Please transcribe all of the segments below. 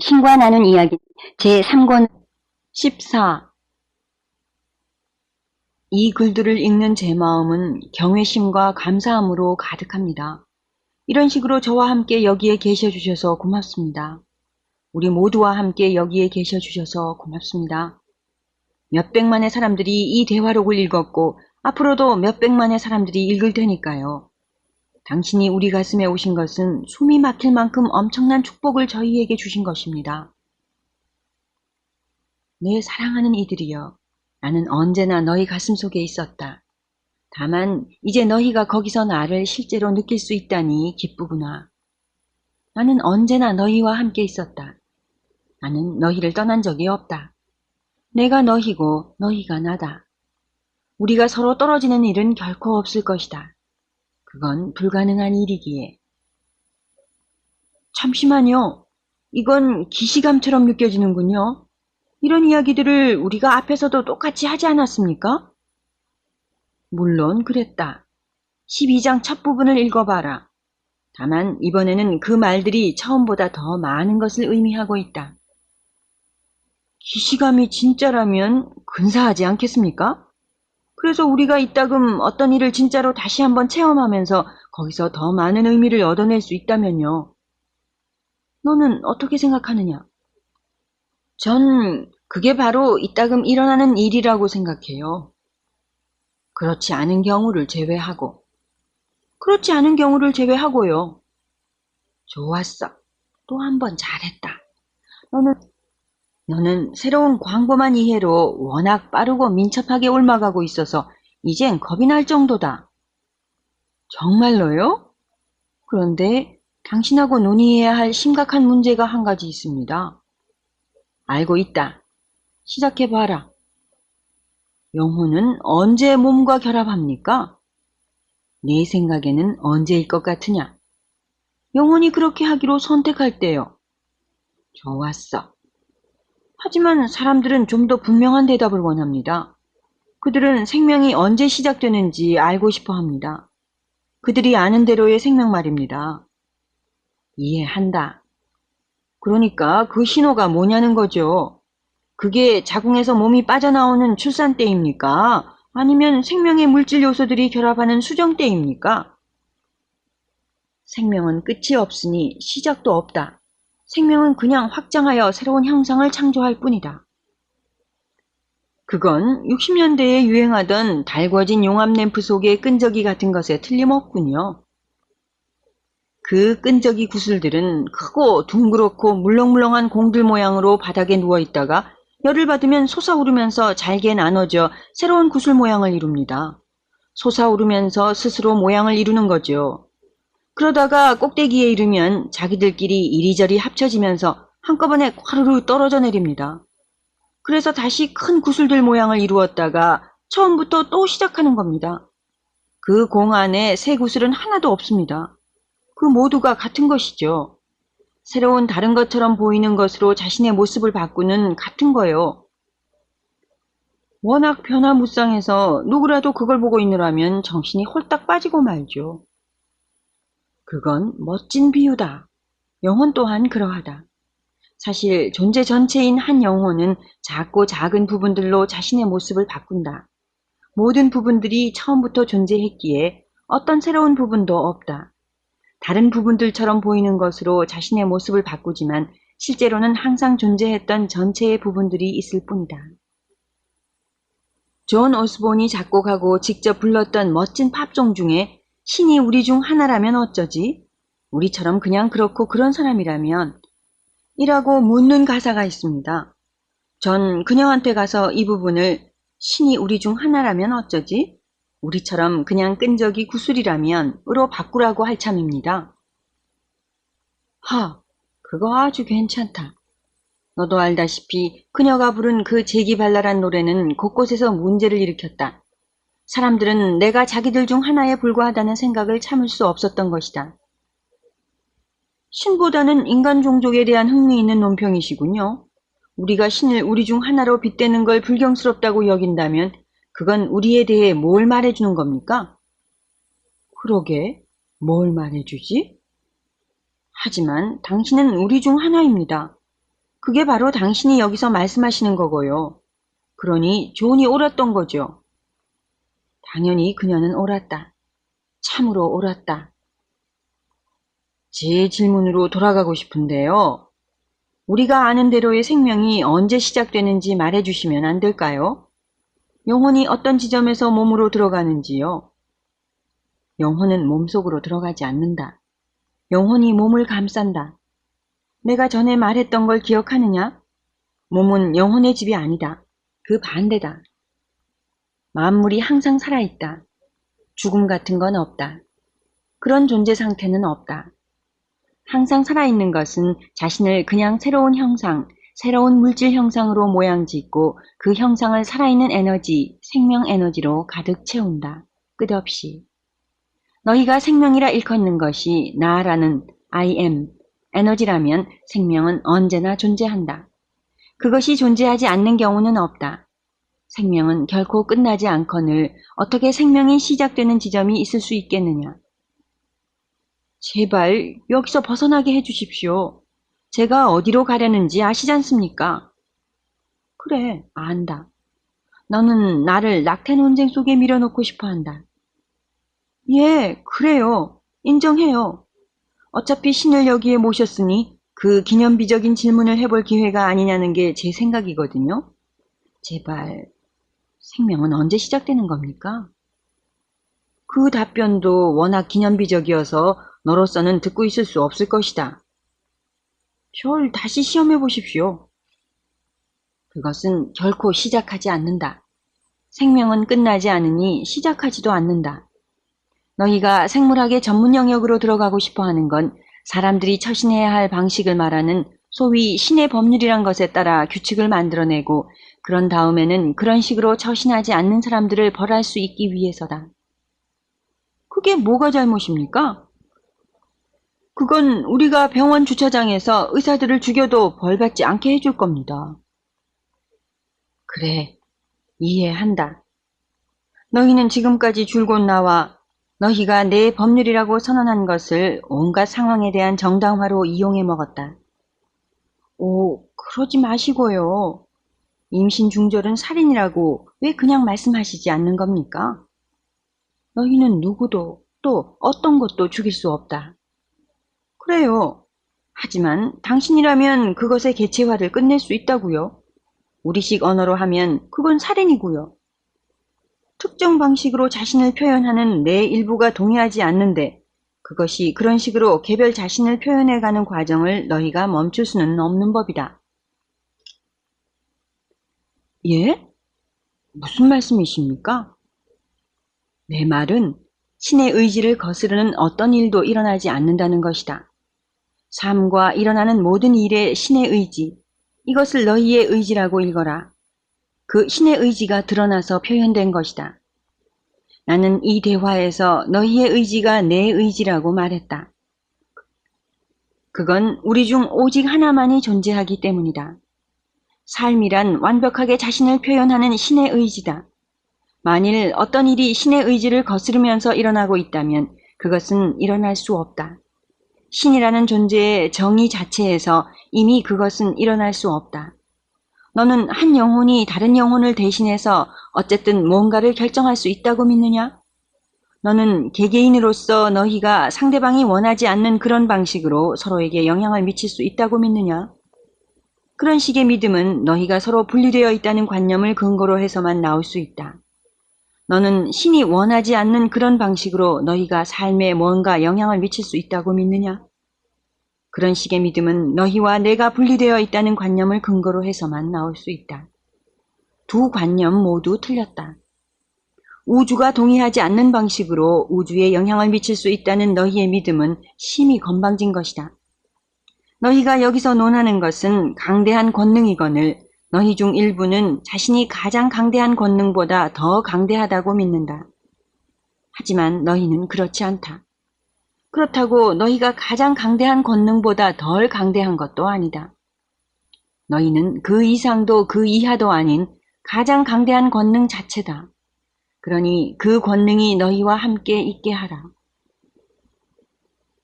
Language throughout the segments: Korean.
신과 나눈 이야기 제3권 14. 이 글들을 읽는 제 마음은 경외심과 감사함으로 가득합니다. 이런 식으로 저와 함께 여기에 계셔 주셔서 고맙습니다. 우리 모두와 함께 여기에 계셔 주셔서 고맙습니다. 몇백만의 사람들이 이 대화록을 읽었고 앞으로도 몇백만의 사람들이 읽을 테니까요. 당신이 우리 가슴에 오신 것은 숨이 막힐 만큼 엄청난 축복을 저희에게 주신 것입니다. 내 사랑하는 이들이여, 나는 언제나 너희 가슴 속에 있었다. 다만 이제 너희가 거기서 나를 실제로 느낄 수 있다니 기쁘구나. 나는 언제나 너희와 함께 있었다. 나는 너희를 떠난 적이 없다. 내가 너희고 너희가 나다. 우리가 서로 떨어지는 일은 결코 없을 것이다. 그건 불가능한 일이기에. 잠시만요. 이건 기시감처럼 느껴지는군요. 이런 이야기들을 우리가 앞에서도 똑같이 하지 않았습니까? 물론 그랬다. 12장 첫 부분을 읽어봐라. 다만 이번에는 그 말들이 처음보다 더 많은 것을 의미하고 있다. 기시감이 진짜라면 근사하지 않겠습니까? 그래서 우리가 이따금 어떤 일을 진짜로 다시 한번 체험하면서 거기서 더 많은 의미를 얻어낼 수 있다면요. 너는 어떻게 생각하느냐? 전 그게 바로 이따금 일어나는 일이라고 생각해요. 그렇지 않은 경우를 제외하고. 그렇지 않은 경우를 제외하고요. 좋았어. 또 한 번 잘했다. 너는 새로운 광범한 이해로 워낙 빠르고 민첩하게 옮아가고 있어서 이젠 겁이 날 정도다. 정말로요? 그런데 당신하고 논의해야 할 심각한 문제가 한 가지 있습니다. 알고 있다. 시작해봐라. 영혼은 언제 몸과 결합합니까? 내 생각에는 언제일 것 같으냐? 영혼이 그렇게 하기로 선택할 때요. 좋았어. 하지만 사람들은 좀 더 분명한 대답을 원합니다. 그들은 생명이 언제 시작되는지 알고 싶어 합니다. 그들이 아는 대로의 생명 말입니다. 이해한다. 그러니까 그 신호가 뭐냐는 거죠. 그게 자궁에서 몸이 빠져나오는 출산 때입니까? 아니면 생명의 물질 요소들이 결합하는 수정 때입니까? 생명은 끝이 없으니 시작도 없다. 생명은 그냥 확장하여 새로운 형상을 창조할 뿐이다. 그건 60년대에 유행하던 달궈진 용암 램프 속의 끈적이 같은 것에 틀림없군요. 그 끈적이 구슬들은 크고 둥그렇고 물렁물렁한 공들 모양으로 바닥에 누워있다가 열을 받으면 솟아오르면서 잘게 나눠져 새로운 구슬 모양을 이룹니다. 솟아오르면서 스스로 모양을 이루는 거죠. 그러다가 꼭대기에 이르면 자기들끼리 이리저리 합쳐지면서 한꺼번에 화르르 떨어져 내립니다. 그래서 다시 큰 구슬들 모양을 이루었다가 처음부터 또 시작하는 겁니다. 그 공 안에 새 구슬은 하나도 없습니다. 그 모두가 같은 것이죠. 새로운 다른 것처럼 보이는 것으로 자신의 모습을 바꾸는 같은 거요. 워낙 변화무쌍해서 누구라도 그걸 보고 있느라면 정신이 홀딱 빠지고 말죠. 그건 멋진 비유다. 영혼 또한 그러하다. 사실 존재 전체인 한 영혼은 작고 작은 부분들로 자신의 모습을 바꾼다. 모든 부분들이 처음부터 존재했기에 어떤 새로운 부분도 없다. 다른 부분들처럼 보이는 것으로 자신의 모습을 바꾸지만 실제로는 항상 존재했던 전체의 부분들이 있을 뿐이다. 존 오스본이 작곡하고 직접 불렀던 멋진 팝송 중에 신이 우리 중 하나라면 어쩌지? 우리처럼 그냥 그렇고 그런 사람이라면? 이라고 묻는 가사가 있습니다. 전 그녀한테 가서 이 부분을 신이 우리 중 하나라면 어쩌지? 우리처럼 그냥 끈적이 구슬이라면 으로 바꾸라고 할 참입니다. 그거 아주 괜찮다. 너도 알다시피 그녀가 부른 그 재기발랄한 노래는 곳곳에서 문제를 일으켰다. 사람들은 내가 자기들 중 하나에 불과하다는 생각을 참을 수 없었던 것이다. 신보다는 인간 종족에 대한 흥미 있는 논평이시군요. 우리가 신을 우리 중 하나로 빗대는 걸 불경스럽다고 여긴다면 그건 우리에 대해 뭘 말해주는 겁니까? 그러게, 뭘 말해주지? 하지만 당신은 우리 중 하나입니다. 그게 바로 당신이 여기서 말씀하시는 거고요. 그러니 존이 옳았던 거죠. 당연히 그녀는 옳았다. 참으로 옳았다. 제 질문으로 돌아가고 싶은데요. 우리가 아는 대로의 생명이 언제 시작되는지 말해주시면 안 될까요? 영혼이 어떤 지점에서 몸으로 들어가는지요. 영혼은 몸속으로 들어가지 않는다. 영혼이 몸을 감싼다. 내가 전에 말했던 걸 기억하느냐? 몸은 영혼의 집이 아니다. 그 반대다. 만물이 항상 살아있다. 죽음 같은 건 없다. 그런 존재 상태는 없다. 항상 살아있는 것은 자신을 그냥 새로운 형상, 새로운 물질 형상으로 모양 짓고 그 형상을 살아있는 에너지, 생명 에너지로 가득 채운다. 끝없이. 너희가 생명이라 일컫는 것이 나라는 I am, 에너지라면 생명은 언제나 존재한다. 그것이 존재하지 않는 경우는 없다. 생명은 결코 끝나지 않거늘 어떻게 생명이 시작되는 지점이 있을 수 있겠느냐. 제발 여기서 벗어나게 해주십시오. 제가 어디로 가려는지 아시지 않습니까? 그래, 안다. 너는 나를 낙태 논쟁 속에 밀어넣고 싶어 한다. 예, 그래요. 인정해요. 어차피 신을 여기에 모셨으니 그 기념비적인 질문을 해볼 기회가 아니냐는 게 제 생각이거든요. 제발, 생명은 언제 시작되는 겁니까? 그 답변도 워낙 기념비적이어서 너로서는 듣고 있을 수 없을 것이다. 절 다시 시험해 보십시오. 그것은 결코 시작하지 않는다. 생명은 끝나지 않으니 시작하지도 않는다. 너희가 생물학의 전문 영역으로 들어가고 싶어 하는 건 사람들이 처신해야 할 방식을 말하는 소위 신의 법률이란 것에 따라 규칙을 만들어내고 그런 다음에는 그런 식으로 처신하지 않는 사람들을 벌할 수 있기 위해서다. 그게 뭐가 잘못입니까? 그건 우리가 병원 주차장에서 의사들을 죽여도 벌받지 않게 해줄 겁니다. 그래, 이해한다. 너희는 지금까지 줄곧 나와 너희가 내 법률이라고 선언한 것을 온갖 상황에 대한 정당화로 이용해 먹었다. 오, 그러지 마시고요. 임신 중절은 살인이라고 왜 그냥 말씀하시지 않는 겁니까? 너희는 누구도 또 어떤 것도 죽일 수 없다. 그래요. 하지만 당신이라면 그것의 개체화를 끝낼 수 있다고요. 우리식 언어로 하면 그건 살인이고요. 특정 방식으로 자신을 표현하는 내 일부가 동의하지 않는데 그것이 그런 식으로 개별 자신을 표현해가는 과정을 너희가 멈출 수는 없는 법이다. 예? 무슨 말씀이십니까? 내 말은 신의 의지를 거스르는 어떤 일도 일어나지 않는다는 것이다. 삶과 일어나는 모든 일에 신의 의지, 이것을 너희의 의지라고 읽어라. 그 신의 의지가 드러나서 표현된 것이다. 나는 이 대화에서 너희의 의지가 내 의지라고 말했다. 그건 우리 중 오직 하나만이 존재하기 때문이다. 삶이란 완벽하게 자신을 표현하는 신의 의지다. 만일 어떤 일이 신의 의지를 거스르면서 일어나고 있다면 그것은 일어날 수 없다. 신이라는 존재의 정의 자체에서 이미 그것은 일어날 수 없다. 너는 한 영혼이 다른 영혼을 대신해서 어쨌든 뭔가를 결정할 수 있다고 믿느냐? 너는 개개인으로서 너희가 상대방이 원하지 않는 그런 방식으로 서로에게 영향을 미칠 수 있다고 믿느냐? 그런 식의 믿음은 너희가 서로 분리되어 있다는 관념을 근거로 해서만 나올 수 있다. 너는 신이 원하지 않는 그런 방식으로 너희가 삶에 뭔가 영향을 미칠 수 있다고 믿느냐? 그런 식의 믿음은 너희와 내가 분리되어 있다는 관념을 근거로 해서만 나올 수 있다. 두 관념 모두 틀렸다. 우주가 동의하지 않는 방식으로 우주에 영향을 미칠 수 있다는 너희의 믿음은 심히 건방진 것이다. 너희가 여기서 논하는 것은 강대한 권능이거늘 너희 중 일부는 자신이 가장 강대한 권능보다 더 강대하다고 믿는다. 하지만 너희는 그렇지 않다. 그렇다고 너희가 가장 강대한 권능보다 덜 강대한 것도 아니다. 너희는 그 이상도 그 이하도 아닌 가장 강대한 권능 자체다. 그러니 그 권능이 너희와 함께 있게 하라.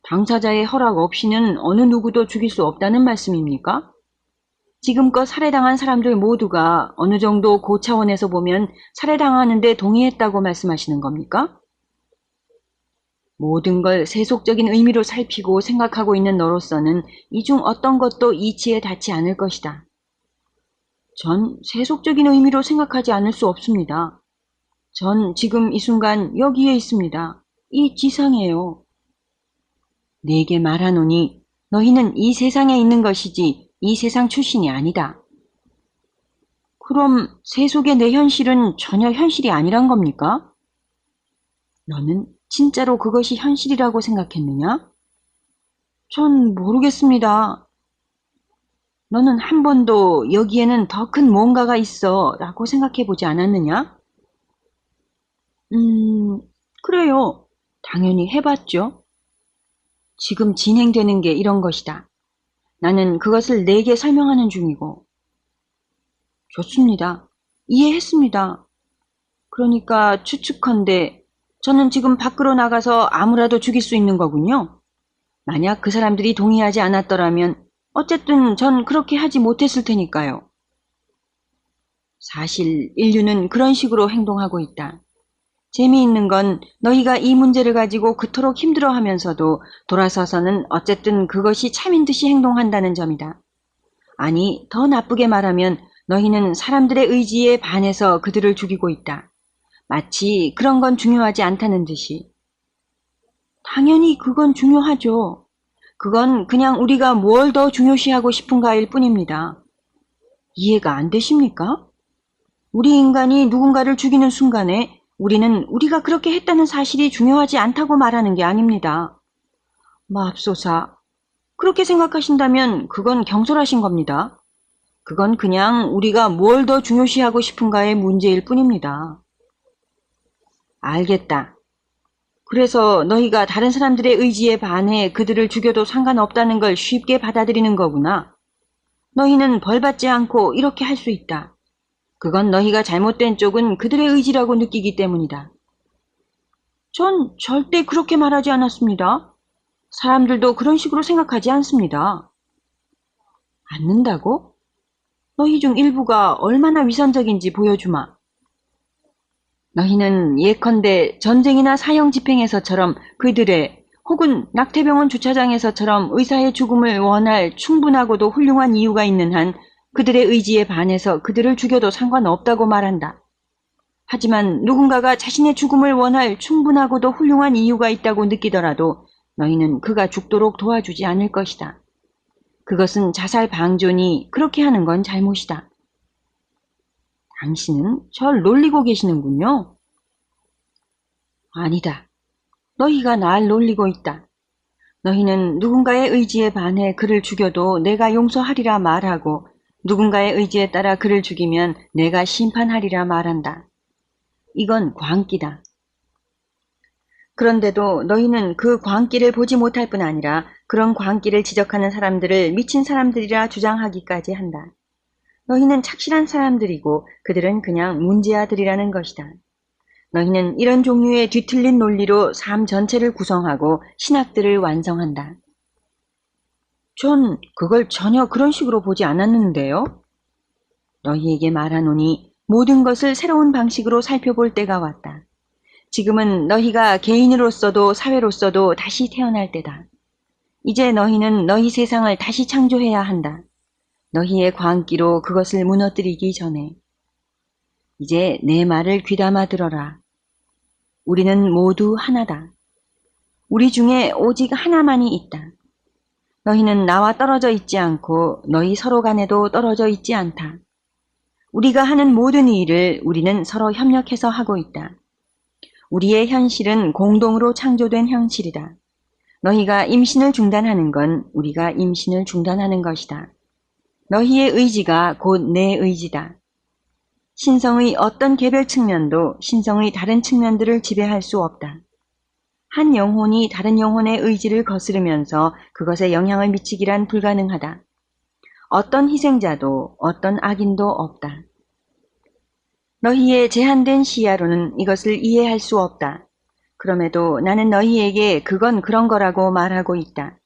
당사자의 허락 없이는 어느 누구도 죽일 수 없다는 말씀입니까? 지금껏 살해당한 사람들 모두가 어느 정도 고차원에서 보면 살해당하는데 동의했다고 말씀하시는 겁니까? 모든 걸 세속적인 의미로 살피고 생각하고 있는 너로서는 이 중 어떤 것도 이치에 닿지 않을 것이다. 전 세속적인 의미로 생각하지 않을 수 없습니다. 전 지금 이 순간 여기에 있습니다. 이 지상에요. 내게 말하노니 너희는 이 세상에 있는 것이지 이 세상 출신이 아니다. 그럼 세속의 내 현실은 전혀 현실이 아니란 겁니까? 너는 진짜로 그것이 현실이라고 생각했느냐? 전 모르겠습니다. 너는 한 번도 여기에는 더 큰 뭔가가 있어 라고 생각해 보지 않았느냐? 그래요. 당연히 해봤죠. 지금 진행되는 게 이런 것이다. 나는 그것을 내게 설명하는 중이고. 좋습니다. 이해했습니다. 그러니까 추측컨대 저는 지금 밖으로 나가서 아무라도 죽일 수 있는 거군요. 만약 그 사람들이 동의하지 않았더라면 어쨌든 전 그렇게 하지 못했을 테니까요. 사실 인류는 그런 식으로 행동하고 있다. 재미있는 건 너희가 이 문제를 가지고 그토록 힘들어하면서도 돌아서서는 어쨌든 그것이 참인 듯이 행동한다는 점이다. 아니, 더 나쁘게 말하면 너희는 사람들의 의지에 반해서 그들을 죽이고 있다. 마치 그런 건 중요하지 않다는 듯이. 당연히 그건 중요하죠. 그건 그냥 우리가 뭘 더 중요시하고 싶은가일 뿐입니다. 이해가 안 되십니까? 우리 인간이 누군가를 죽이는 순간에 우리는 우리가 그렇게 했다는 사실이 중요하지 않다고 말하는 게 아닙니다. 맙소사, 그렇게 생각하신다면 그건 경솔하신 겁니다. 그건 그냥 우리가 뭘 더 중요시하고 싶은가의 문제일 뿐입니다. 알겠다. 그래서 너희가 다른 사람들의 의지에 반해 그들을 죽여도 상관없다는 걸 쉽게 받아들이는 거구나. 너희는 벌받지 않고 이렇게 할 수 있다. 그건 너희가 잘못된 쪽은 그들의 의지라고 느끼기 때문이다. 전 절대 그렇게 말하지 않았습니다. 사람들도 그런 식으로 생각하지 않습니다. 않는다고? 너희 중 일부가 얼마나 위선적인지 보여주마. 너희는 예컨대 전쟁이나 사형 집행에서처럼 그들의 혹은 낙태병원 주차장에서처럼 의사의 죽음을 원할 충분하고도 훌륭한 이유가 있는 한 그들의 의지에 반해서 그들을 죽여도 상관없다고 말한다. 하지만 누군가가 자신의 죽음을 원할 충분하고도 훌륭한 이유가 있다고 느끼더라도 너희는 그가 죽도록 도와주지 않을 것이다. 그것은 자살 방조니 그렇게 하는 건 잘못이다. 당신은 절 놀리고 계시는군요. 아니다. 너희가 날 놀리고 있다. 너희는 누군가의 의지에 반해 그를 죽여도 내가 용서하리라 말하고 누군가의 의지에 따라 그를 죽이면 내가 심판하리라 말한다. 이건 광기다. 그런데도 너희는 그 광기를 보지 못할 뿐 아니라 그런 광기를 지적하는 사람들을 미친 사람들이라 주장하기까지 한다. 너희는 착실한 사람들이고 그들은 그냥 문제아들이라는 것이다. 너희는 이런 종류의 뒤틀린 논리로 삶 전체를 구성하고 신학들을 완성한다. 전 그걸 전혀 그런 식으로 보지 않았는데요. 너희에게 말하노니 모든 것을 새로운 방식으로 살펴볼 때가 왔다. 지금은 너희가 개인으로서도 사회로서도 다시 태어날 때다. 이제 너희는 너희 세상을 다시 창조해야 한다. 너희의 광기로 그것을 무너뜨리기 전에. 이제 내 말을 귀담아 들어라. 우리는 모두 하나다. 우리 중에 오직 하나만이 있다. 너희는 나와 떨어져 있지 않고 너희 서로 간에도 떨어져 있지 않다. 우리가 하는 모든 일을 우리는 서로 협력해서 하고 있다. 우리의 현실은 공동으로 창조된 현실이다. 너희가 임신을 중단하는 건 우리가 임신을 중단하는 것이다. 너희의 의지가 곧 내 의지다. 신성의 어떤 개별 측면도 신성의 다른 측면들을 지배할 수 없다. 한 영혼이 다른 영혼의 의지를 거스르면서 그것에 영향을 미치기란 불가능하다. 어떤 희생자도 어떤 악인도 없다. 너희의 제한된 시야로는 이것을 이해할 수 없다. 그럼에도 나는 너희에게 그건 그런 거라고 말하고 있다.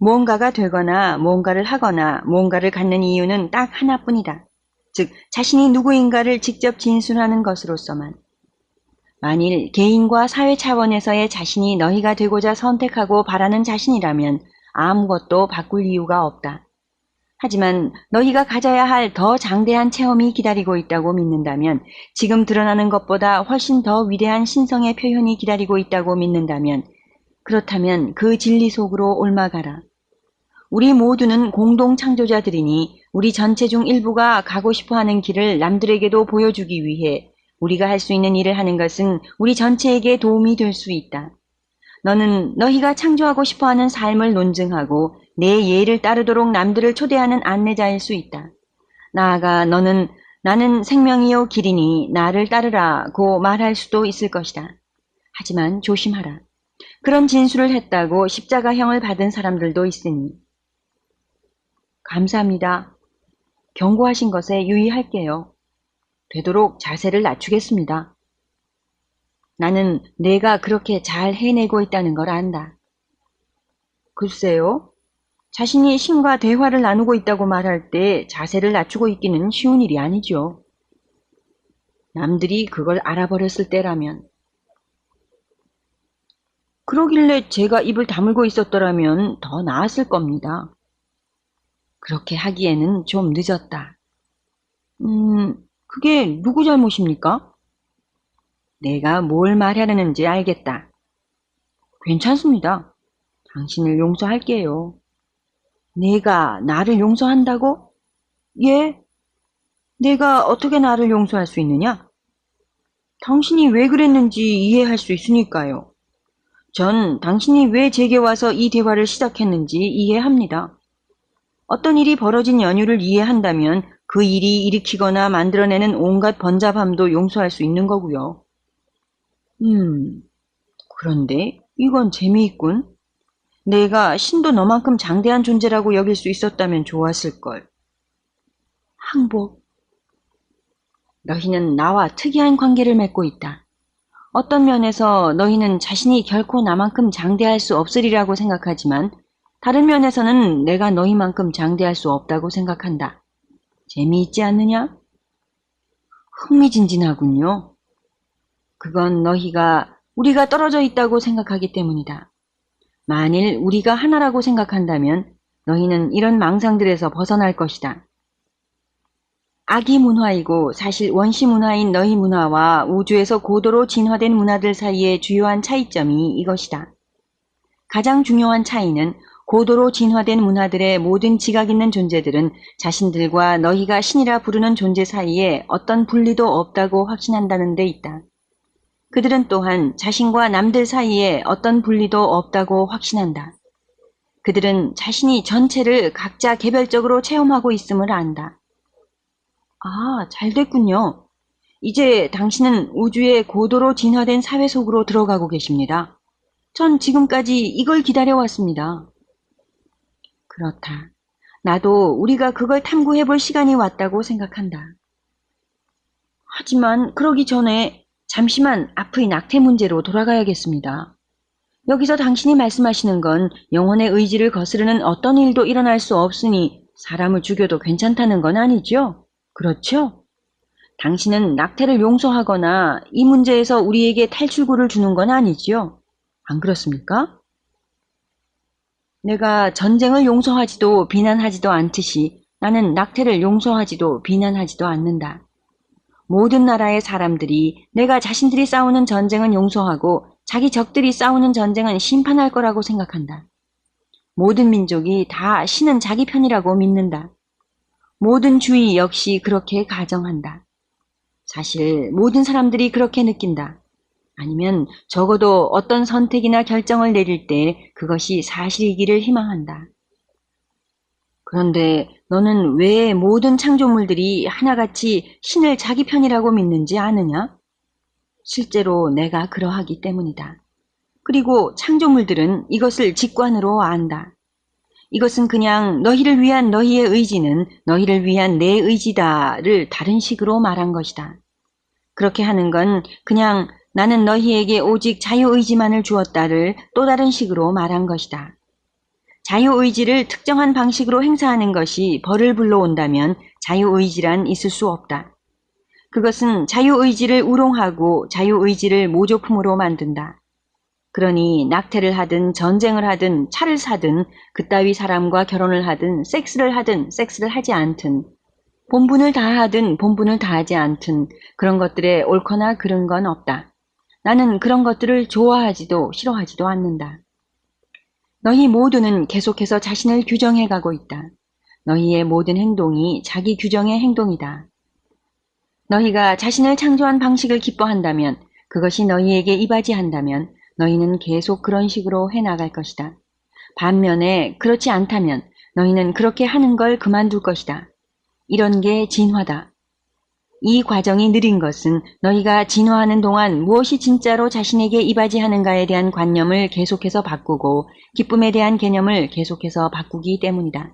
무언가가 되거나 무언가를 하거나 무언가를 갖는 이유는 딱 하나뿐이다. 즉, 자신이 누구인가를 직접 진술하는 것으로서만. 만일 개인과 사회 차원에서의 자신이 너희가 되고자 선택하고 바라는 자신이라면 아무것도 바꿀 이유가 없다. 하지만 너희가 가져야 할 더 장대한 체험이 기다리고 있다고 믿는다면, 지금 드러나는 것보다 훨씬 더 위대한 신성의 표현이 기다리고 있다고 믿는다면, 그렇다면 그 진리 속으로 옮아가라. 우리 모두는 공동 창조자들이니 우리 전체 중 일부가 가고 싶어하는 길을 남들에게도 보여주기 위해 우리가 할 수 있는 일을 하는 것은 우리 전체에게 도움이 될 수 있다. 너는 너희가 창조하고 싶어하는 삶을 논증하고 내 예를 따르도록 남들을 초대하는 안내자일 수 있다. 나아가 너는 나는 생명이요 길이니 나를 따르라고 말할 수도 있을 것이다. 하지만 조심하라. 그런 진술을 했다고 십자가형을 받은 사람들도 있으니. 감사합니다. 경고하신 것에 유의할게요. 되도록 자세를 낮추겠습니다. 나는 내가 그렇게 잘 해내고 있다는 걸 안다. 글쎄요. 자신이 신과 대화를 나누고 있다고 말할 때 자세를 낮추고 있기는 쉬운 일이 아니죠. 남들이 그걸 알아버렸을 때라면. 그러길래 제가 입을 다물고 있었더라면 더 나았을 겁니다. 그렇게 하기에는 좀 늦었다. 그게 누구 잘못입니까? 내가 뭘 말하려는지 알겠다. 괜찮습니다. 당신을 용서할게요. 내가 나를 용서한다고? 예? 내가 어떻게 나를 용서할 수 있느냐? 당신이 왜 그랬는지 이해할 수 있으니까요. 전 당신이 왜 제게 와서 이 대화를 시작했는지 이해합니다. 어떤 일이 벌어진 연유를 이해한다면 그 일이 일으키거나 만들어내는 온갖 번잡함도 용서할 수 있는 거고요. 그런데 이건 재미있군. 내가 신도 너만큼 장대한 존재라고 여길 수 있었다면 좋았을걸. 항복. 너희는 나와 특이한 관계를 맺고 있다. 어떤 면에서 너희는 자신이 결코 나만큼 장대할 수 없으리라고 생각하지만 다른 면에서는 내가 너희만큼 장대할 수 없다고 생각한다. 재미있지 않느냐? 흥미진진하군요. 그건 너희가 우리가 떨어져 있다고 생각하기 때문이다. 만일 우리가 하나라고 생각한다면 너희는 이런 망상들에서 벗어날 것이다. 악이 문화이고 사실 원시 문화인 너희 문화와 우주에서 고도로 진화된 문화들 사이의 주요한 차이점이 이것이다. 가장 중요한 차이는 고도로 진화된 문화들의 모든 지각 있는 존재들은 자신들과 너희가 신이라 부르는 존재 사이에 어떤 분리도 없다고 확신한다는 데 있다. 그들은 또한 자신과 남들 사이에 어떤 분리도 없다고 확신한다. 그들은 자신이 전체를 각자 개별적으로 체험하고 있음을 안다. 아, 잘 됐군요. 이제 당신은 우주의 고도로 진화된 사회 속으로 들어가고 계십니다. 전 지금까지 이걸 기다려왔습니다. 그렇다. 나도 우리가 그걸 탐구해볼 시간이 왔다고 생각한다. 하지만 그러기 전에 잠시만 앞의 낙태 문제로 돌아가야겠습니다. 여기서 당신이 말씀하시는 건 영혼의 의지를 거스르는 어떤 일도 일어날 수 없으니 사람을 죽여도 괜찮다는 건 아니죠? 그렇죠? 당신은 낙태를 용서하거나 이 문제에서 우리에게 탈출구를 주는 건 아니지요? 안 그렇습니까? 내가 전쟁을 용서하지도 비난하지도 않듯이 나는 낙태를 용서하지도 비난하지도 않는다. 모든 나라의 사람들이 내가 자신들이 싸우는 전쟁은 용서하고 자기 적들이 싸우는 전쟁은 심판할 거라고 생각한다. 모든 민족이 다 신은 자기 편이라고 믿는다. 모든 주의 역시 그렇게 가정한다. 사실 모든 사람들이 그렇게 느낀다. 아니면 적어도 어떤 선택이나 결정을 내릴 때 그것이 사실이기를 희망한다. 그런데 너는 왜 모든 창조물들이 하나같이 신을 자기 편이라고 믿는지 아느냐? 실제로 내가 그러하기 때문이다. 그리고 창조물들은 이것을 직관으로 안다. 이것은 그냥 너희를 위한 너희의 의지는 너희를 위한 내 의지다를 다른 식으로 말한 것이다. 그렇게 하는 건 그냥 나는 너희에게 오직 자유의지만을 주었다를 또 다른 식으로 말한 것이다. 자유의지를 특정한 방식으로 행사하는 것이 벌을 불러온다면 자유의지란 있을 수 없다. 그것은 자유의지를 우롱하고 자유의지를 모조품으로 만든다. 그러니 낙태를 하든 전쟁을 하든 차를 사든 그따위 사람과 결혼을 하든 섹스를 하지 않든 본분을 다하든 본분을 다하지 않든 그런 것들에 옳거나 그른 건 없다. 나는 그런 것들을 좋아하지도 싫어하지도 않는다. 너희 모두는 계속해서 자신을 규정해 가고 있다. 너희의 모든 행동이 자기 규정의 행동이다. 너희가 자신을 창조한 방식을 기뻐한다면, 그것이 너희에게 이바지한다면 너희는 계속 그런 식으로 해나갈 것이다. 반면에 그렇지 않다면 너희는 그렇게 하는 걸 그만둘 것이다. 이런 게 진화다. 이 과정이 느린 것은 너희가 진화하는 동안 무엇이 진짜로 자신에게 이바지하는가에 대한 관념을 계속해서 바꾸고 기쁨에 대한 개념을 계속해서 바꾸기 때문이다.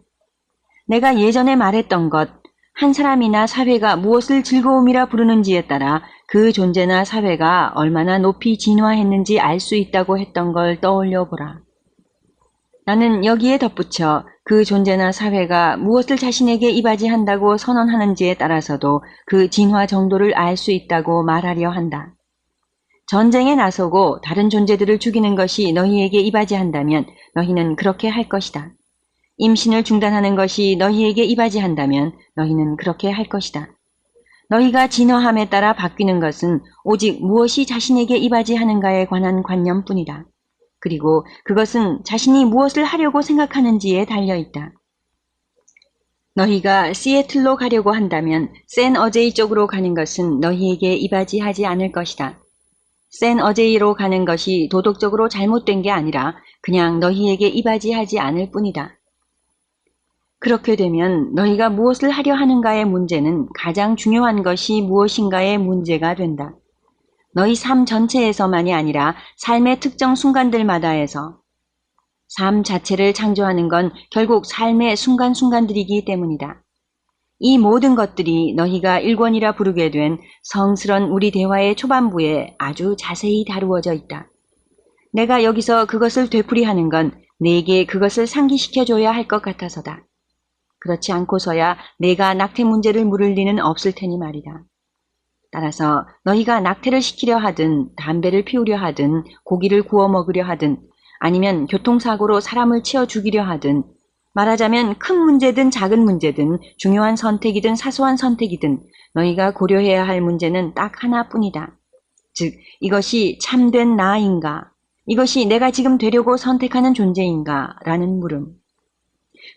내가 예전에 말했던 것, 한 사람이나 사회가 무엇을 즐거움이라 부르는지에 따라 그 존재나 사회가 얼마나 높이 진화했는지 알 수 있다고 했던 걸 떠올려 보라. 나는 여기에 덧붙여 그 존재나 사회가 무엇을 자신에게 이바지한다고 선언하는지에 따라서도 그 진화 정도를 알 수 있다고 말하려 한다. 전쟁에 나서고 다른 존재들을 죽이는 것이 너희에게 이바지한다면 너희는 그렇게 할 것이다. 임신을 중단하는 것이 너희에게 이바지한다면 너희는 그렇게 할 것이다. 너희가 진화함에 따라 바뀌는 것은 오직 무엇이 자신에게 이바지하는가에 관한 관념뿐이다. 그리고 그것은 자신이 무엇을 하려고 생각하는지에 달려있다. 너희가 시애틀로 가려고 한다면 샌 어제이 쪽으로 가는 것은 너희에게 이바지하지 않을 것이다. 샌 어제이로 가는 것이 도덕적으로 잘못된 게 아니라 그냥 너희에게 이바지하지 않을 뿐이다. 그렇게 되면 너희가 무엇을 하려 하는가의 문제는 가장 중요한 것이 무엇인가의 문제가 된다. 너희 삶 전체에서만이 아니라 삶의 특정 순간들마다에서 삶 자체를 창조하는 건 결국 삶의 순간순간들이기 때문이다. 이 모든 것들이 너희가 일권이라 부르게 된 성스런 우리 대화의 초반부에 아주 자세히 다루어져 있다. 내가 여기서 그것을 되풀이하는 건 내게 그것을 상기시켜줘야 할 것 같아서다. 그렇지 않고서야 내가 낙태 문제를 물을 리는 없을 테니 말이다. 따라서 너희가 낙태를 시키려 하든 담배를 피우려 하든 고기를 구워 먹으려 하든 아니면 교통사고로 사람을 치어 죽이려 하든 말하자면 큰 문제든 작은 문제든 중요한 선택이든 사소한 선택이든 너희가 고려해야 할 문제는 딱 하나뿐이다. 즉 이것이 참된 나인가? 이것이 내가 지금 되려고 선택하는 존재인가? 라는 물음.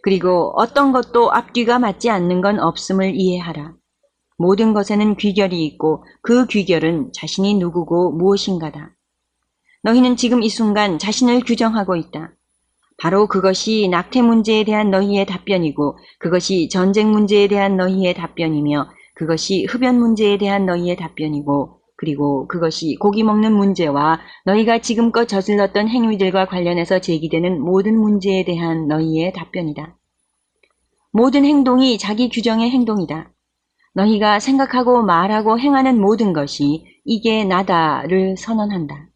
그리고 어떤 것도 앞뒤가 맞지 않는 건 없음을 이해하라. 모든 것에는 귀결이 있고 그 귀결은 자신이 누구고 무엇인가다. 너희는 지금 이 순간 자신을 규정하고 있다. 바로 그것이 낙태 문제에 대한 너희의 답변이고 그것이 전쟁 문제에 대한 너희의 답변이며 그것이 흡연 문제에 대한 너희의 답변이고 그리고 그것이 고기 먹는 문제와 너희가 지금껏 저질렀던 행위들과 관련해서 제기되는 모든 문제에 대한 너희의 답변이다. 모든 행동이 자기 규정의 행동이다. 너희가 생각하고 말하고 행하는 모든 것이 이게 나다를 선언한다.